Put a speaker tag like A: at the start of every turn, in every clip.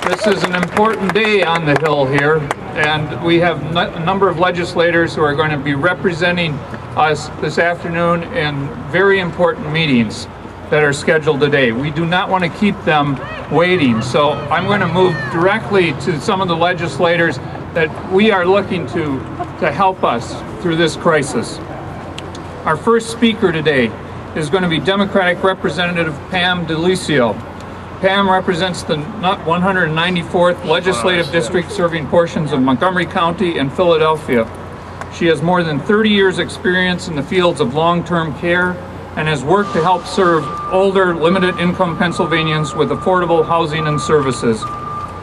A: This is an important day on the Hill here, and we have a number of legislators who are going to be representing us this afternoon in very important meetings that are scheduled today. We do not want to keep them waiting, so I'm going to move directly to some of the legislators that we are looking to help us through this crisis. Our first speaker today is going to be Democratic Representative Pam DeLissio. Pam represents the 194th Legislative District serving portions of Montgomery County and Philadelphia. She has more than 30 years' experience in the fields of long-term care and has worked to help serve older, limited-income Pennsylvanians with affordable housing and services.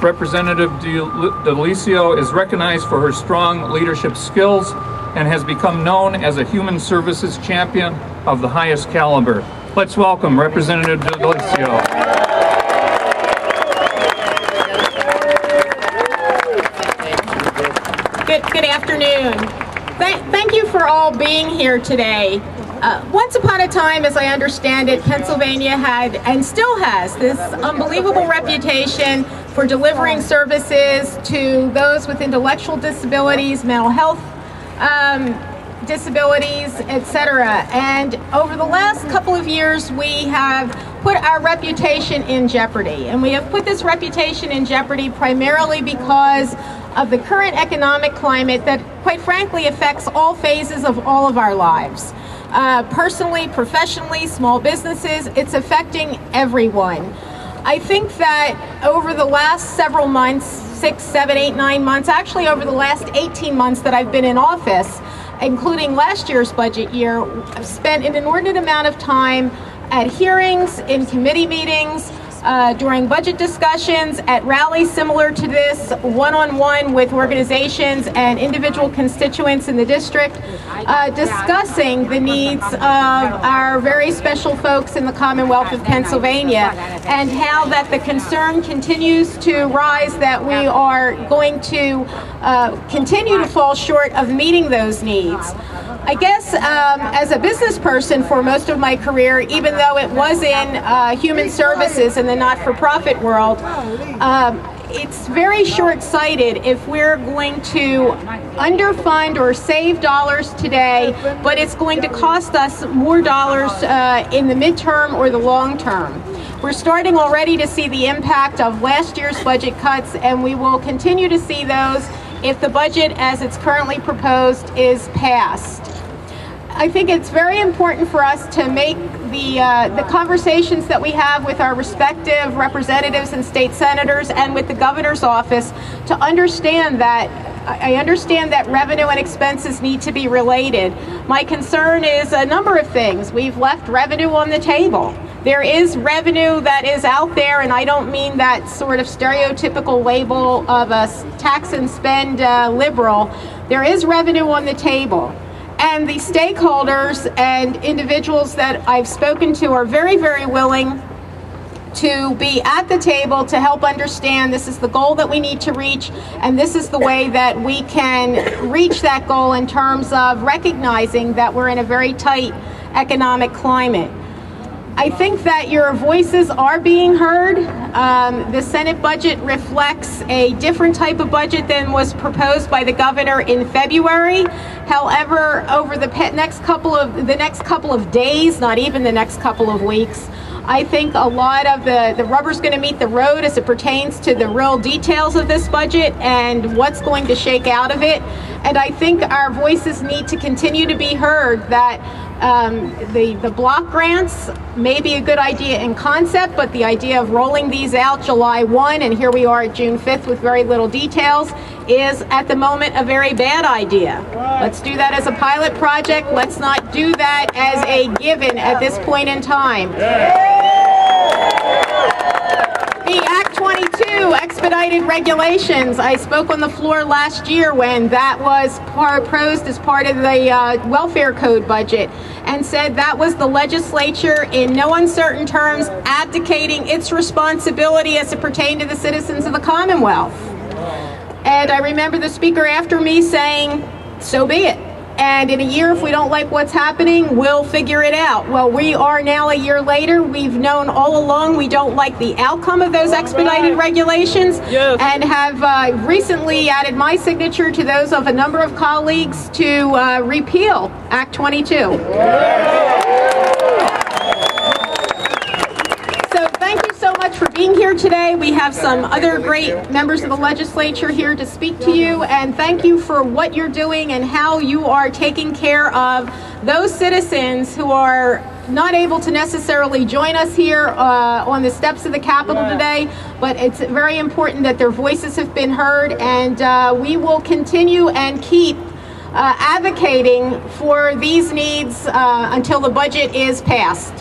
A: Representative DeLissio is recognized for her strong leadership skills and has become known as a human services champion of the highest caliber. Let's welcome Representative DeLissio.
B: Good afternoon. Thank you for all being here today. Once upon a time, as I understand it, Pennsylvania had and still has this unbelievable reputation for delivering services to those with intellectual disabilities, mental health disabilities, etc. And over the last couple of years, we have put our reputation in jeopardy. And we have put this reputation in jeopardy primarily because of the current economic climate that, quite frankly, affects all phases of all of our lives. Personally, professionally, small businesses, it's affecting everyone. I think that over the last several months, 6, 7, 8, 9 months, actually over the last 18 months that I've been in office, including last year's budget year, I've spent an inordinate amount of time at hearings, in committee meetings, during budget discussions, at rallies similar to this, one-on-one with organizations and individual constituents in the district, discussing the needs of our very special folks in the Commonwealth of Pennsylvania and how that the concern continues to rise that we are going to continue to fall short of meeting those needs. I guess as a business person for most of my career, even though it was in human services in the not-for-profit world, it's very short-sighted if we're going to underfund or save dollars today, but it's going to cost us more dollars in the midterm or the long term. We're starting already to see the impact of last year's budget cuts, and we will continue to see those if the budget as it's currently proposed is passed. I think it's very important for us to make the conversations that we have with our respective representatives and state senators and with the governor's office to understand that I understand that revenue and expenses need to be related. My concern is a number of things. We've left revenue on the table. There is revenue that is out there, and I don't mean that sort of stereotypical label of a tax and spend liberal. There is revenue on the table. And the stakeholders and individuals that I've spoken to are very, very willing to be at the table to help understand this is the goal that we need to reach, and this is the way that we can reach that goal in terms of recognizing that we're in a very tight economic climate. I think that your voices are being heard. The Senate budget reflects a different type of budget than was proposed by the governor in February. However, over the next couple of days, not even the next couple of weeks, I think a lot of the rubber's going to meet the road as it pertains to the real details of this budget and what's going to shake out of it. And I think our voices need to continue to be heard that the block grants may be a good idea in concept, but the idea of rolling these out July 1, and here we are at June 5th with very little details, is at the moment a very bad idea. Let's do that as a pilot project. Let's not do that as a given at this point in time. The Act 22 expedited regulations, I spoke on the floor last year when that was proposed as part of the welfare code budget and said that was the legislature in no uncertain terms abdicating its responsibility as it pertained to the citizens of the Commonwealth. And I remember the speaker after me saying, so be it. and in a year, if we don't like what's happening, we'll figure it out. Well, we are now a year later. We've known all along we don't like the outcome of those expedited regulations, and have recently added my signature to those of a number of colleagues to repeal Act 22. Thank you so much for being here today. We have some other great members of the legislature here to speak to you, and thank you for what you're doing and how you are taking care of those citizens who are not able to necessarily join us here on the steps of the Capitol today, but it's very important that their voices have been heard, and we will continue and keep advocating for these needs until the budget is passed.